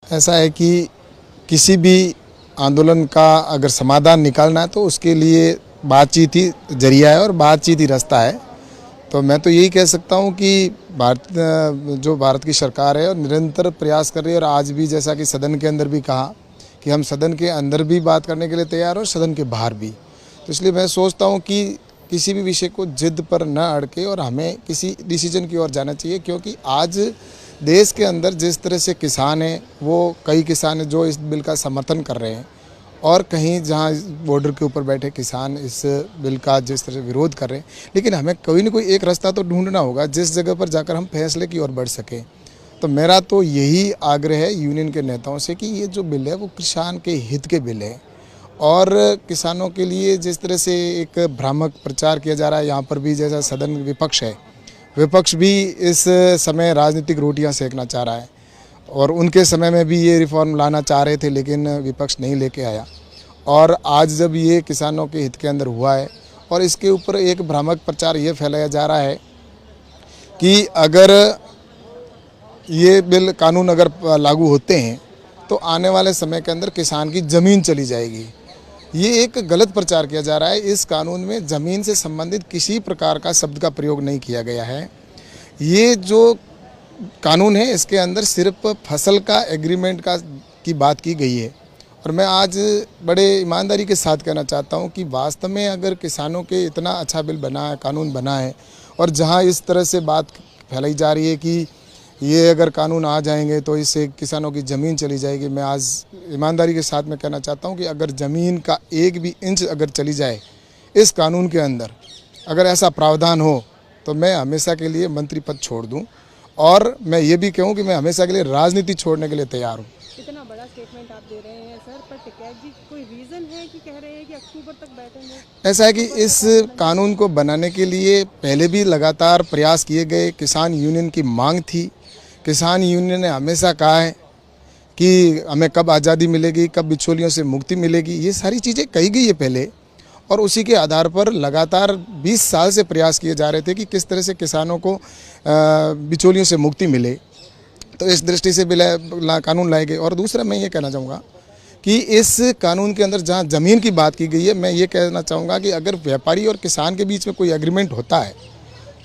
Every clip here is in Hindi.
ऐसा है कि किसी भी आंदोलन का अगर समाधान निकालना है तो उसके लिए बातचीत ही जरिया है और बातचीत ही रास्ता है। तो मैं तो यही कह सकता हूँ कि भारत की सरकार है और निरंतर प्रयास कर रही है, और आज भी जैसा कि सदन के अंदर भी कहा कि हम सदन के अंदर भी बात करने के लिए तैयार और सदन के बाहर भी। तो इसलिए मैं सोचता हूँ कि किसी भी विषय को जिद पर न अड़के और हमें किसी डिसीजन की ओर जाना चाहिए, क्योंकि आज देश के अंदर जिस तरह से किसान हैं, वो कई किसान हैं जो इस बिल का समर्थन कर रहे हैं, और कहीं जहाँ बॉर्डर के ऊपर बैठे किसान इस बिल का जिस तरह से विरोध कर रहे हैं। लेकिन हमें कोई ना कोई एक रास्ता तो ढूंढना होगा जिस जगह पर जाकर हम फैसले की ओर बढ़ सकें। तो मेरा तो यही आग्रह है यूनियन के नेताओं से कि ये जो बिल है वो किसान के हित के बिल है, और किसानों के लिए जिस तरह से एक भ्रामक प्रचार किया जा रहा है, यहाँ पर भी जैसा सदन विपक्ष है, विपक्ष भी इस समय राजनीतिक रोटियां सेकना चाह रहा है, और उनके समय में भी ये रिफॉर्म लाना चाह रहे थे लेकिन विपक्ष नहीं लेके आया। और आज जब ये किसानों के हित के अंदर हुआ है और इसके ऊपर एक भ्रामक प्रचार ये फैलाया जा रहा है कि अगर ये बिल कानून अगर लागू होते हैं तो आने वाले समय के अंदर किसान की ज़मीन चली जाएगी। ये एक गलत प्रचार किया जा रहा है। इस कानून में ज़मीन से संबंधित किसी प्रकार का शब्द का प्रयोग नहीं किया गया है। ये जो कानून है इसके अंदर सिर्फ फसल का एग्रीमेंट की बात की गई है। और मैं आज बड़े ईमानदारी के साथ कहना चाहता हूँ कि वास्तव में अगर किसानों के इतना अच्छा बिल बना है, कानून बना है, और जहाँ इस तरह से बात फैलाई जा रही है कि ये अगर कानून आ जाएंगे तो इससे किसानों की ज़मीन चली जाएगी, मैं आज ईमानदारी के साथ में कहना चाहता हूँ कि अगर ज़मीन का एक भी इंच अगर चली जाए इस कानून के अंदर, अगर ऐसा प्रावधान हो, तो मैं हमेशा के लिए मंत्री पद छोड़ दूँ, और मैं ये भी कहूँ कि मैं हमेशा के लिए राजनीति छोड़ने के लिए तैयार हूँ। इतना बड़ा स्टेटमेंट आप दे रहे हैं सर, पर टिकैत जी कोई रीज़न है कि कह रहे हैं कि अक्टूबर तक बैठेंगे? ऐसा है कि इस कानून को बनाने के लिए पहले भी लगातार प्रयास किए गए। किसान यूनियन की मांग थी, किसान यूनियन ने हमेशा कहा है कि हमें कब आज़ादी मिलेगी, कब बिचौलियों से मुक्ति मिलेगी, ये सारी चीज़ें कही गई है पहले, और उसी के आधार पर लगातार 20 साल से प्रयास किए जा रहे थे कि किस तरह से किसानों को बिचौलियों से मुक्ति मिले। तो इस दृष्टि से कानून लाए गए। और दूसरा मैं ये कहना चाहूँगा कि इस कानून के अंदर जहाँ ज़मीन की बात की गई है, मैं ये कहना चाहूँगा कि अगर व्यापारी और किसान के बीच में कोई एग्रीमेंट होता है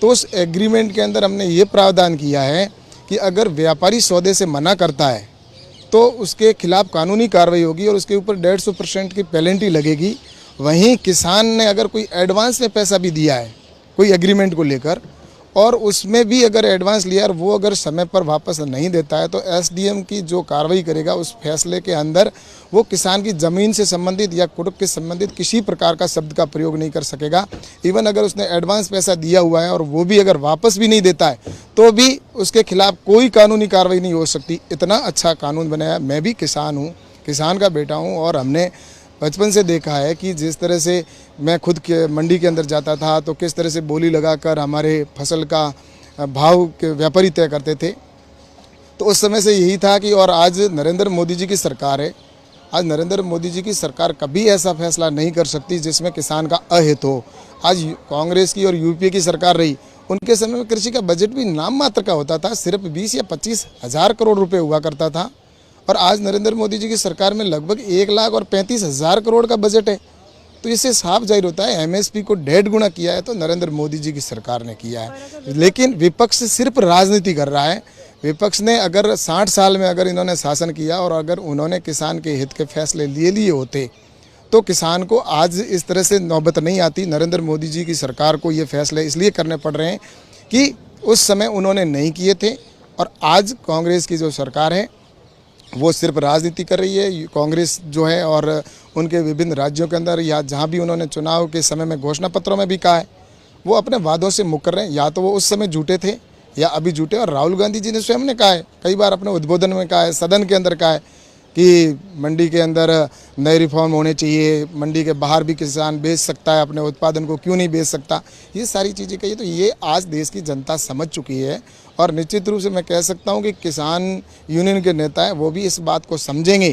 तो उस एग्रीमेंट के अंदर हमने ये प्रावधान किया है कि अगर व्यापारी सौदे से मना करता है तो उसके खिलाफ कानूनी कार्रवाई होगी और उसके ऊपर 150% की पेनल्टी लगेगी। वहीं किसान ने अगर कोई एडवांस में पैसा भी दिया है कोई एग्रीमेंट को लेकर, और उसमें भी अगर एडवांस लिया और वो अगर समय पर वापस नहीं देता है, तो एसडीएम की जो कार्रवाई करेगा उस फैसले के अंदर वो किसान की ज़मीन से संबंधित या कुटुंब के संबंधित किसी प्रकार का शब्द का प्रयोग नहीं कर सकेगा। इवन अगर उसने एडवांस पैसा दिया हुआ है और वो भी अगर वापस भी नहीं देता है तो भी उसके खिलाफ कोई कानूनी कार्रवाई नहीं हो सकती। इतना अच्छा कानून बनाया। मैं भी किसान हूँ, किसान का बेटा हूँ, और हमने बचपन से देखा है कि जिस तरह से मैं खुद के मंडी के अंदर जाता था तो किस तरह से बोली लगाकर हमारे फसल का भाव के व्यापारी तय करते थे। तो उस समय से यही था कि, और आज नरेंद्र मोदी जी की सरकार है, आज नरेंद्र मोदी जी की सरकार कभी ऐसा फैसला नहीं कर सकती जिसमें किसान का अहित हो। आज कांग्रेस की और यूपीए की सरकार रही, उनके समय में कृषि का बजट भी नाम मात्र का होता था, सिर्फ 20 या 25 हज़ार करोड़ रुपए हुआ करता था, और आज नरेंद्र मोदी जी की सरकार में लगभग 1,35,000 करोड़ का बजट है। तो इससे साफ जाहिर होता है एमएसपी को 1.5 गुना किया है तो नरेंद्र मोदी जी की सरकार ने किया है। लेकिन विपक्ष सिर्फ राजनीति कर रहा है। विपक्ष ने अगर 60 साल में अगर इन्होंने शासन किया और अगर उन्होंने किसान के हित के फैसले लिए होते तो किसान को आज इस तरह से नौबत नहीं आती। नरेंद्र मोदी जी की सरकार को ये फैसले इसलिए करने पड़ रहे हैं कि उस समय उन्होंने नहीं किए थे, और आज कांग्रेस की जो सरकार है वो सिर्फ राजनीति कर रही है। कांग्रेस जो है, और उनके विभिन्न राज्यों के अंदर या जहाँ भी उन्होंने चुनाव के समय में घोषणा पत्रों में भी कहा है, वो अपने वादों से मुकर रहे हैं। या तो वो उस समय झूठे थे या अभी झूठे। और राहुल गांधी जी ने स्वयं ने कहा है, कई बार अपने उद्बोधन में कहा है, सदन के अंदर कहा है कि मंडी के अंदर नए रिफॉर्म होने चाहिए, मंडी के बाहर भी किसान बेच सकता है अपने उत्पादन को, क्यों नहीं बेच सकता, ये सारी चीज़ें कही। तो ये आज देश की जनता समझ चुकी है, और निश्चित रूप से मैं कह सकता हूँ कि किसान यूनियन के नेता हैं वो भी इस बात को समझेंगे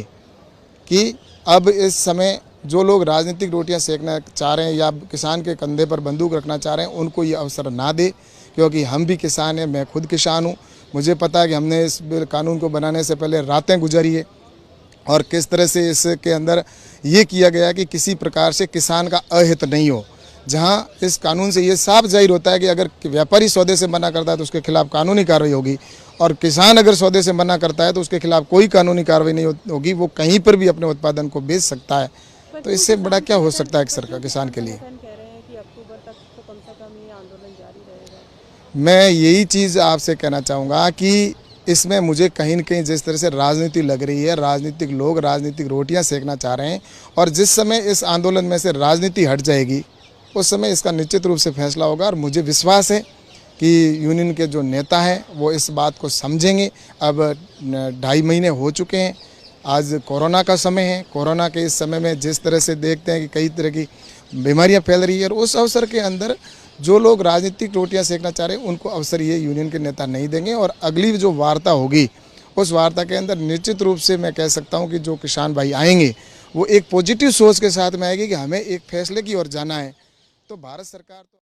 कि अब इस समय जो लोग राजनीतिक रोटियां सेकना चाह रहे हैं या किसान के कंधे पर बंदूक रखना चाह रहे हैं, उनको ये अवसर ना दे, क्योंकि हम भी किसान हैं, मैं खुद किसान हूँ। मुझे पता है कि हमने इस कानून को बनाने से पहले रातें गुजारी है और किस तरह से इसके अंदर ये किया गया कि किसी प्रकार से किसान का अहित नहीं हो। जहां इस कानून से ये साफ जाहिर होता है कि अगर व्यापारी सौदे से मना करता है तो उसके खिलाफ कानूनी कार्रवाई होगी और किसान अगर सौदे से मना करता है तो उसके खिलाफ कोई कानूनी कार्रवाई नहीं होगी, वो कहीं पर भी अपने उत्पादन को बेच सकता है। तो इससे बड़ा क्या हो सकता है एक सरकार किसान के लिए। कह रहे हैं कि अक्टूबर तक तो कम से कम ये आंदोलन जारी रहेगा। मैं यही चीज़ आपसे कहना चाहूँगा कि इसमें मुझे कहीं न कहीं जिस तरह से राजनीति लग रही है, राजनीतिक लोग राजनीतिक रोटियां सेकना चाह रहे हैं और जिस समय इस आंदोलन में से राजनीति हट जाएगी उस समय इसका निश्चित रूप से फैसला होगा। और मुझे विश्वास है कि यूनियन के जो नेता हैं वो इस बात को समझेंगे। अब 2.5 महीने हो चुके हैं, आज कोरोना का समय है। कोरोना के इस समय में जिस तरह से देखते हैं कि कई तरह की बीमारियां फैल रही है और उस अवसर के अंदर जो लोग राजनीतिक रोटियां सेकना चाह रहे हैं उनको अवसर ये यूनियन के नेता नहीं देंगे। और अगली जो वार्ता होगी उस वार्ता के अंदर निश्चित रूप से मैं कह सकता हूं कि जो किसान भाई आएंगे वो एक पॉजिटिव सोच के साथ में आएगी कि हमें एक फैसले की ओर जाना है। तो भारत सरकार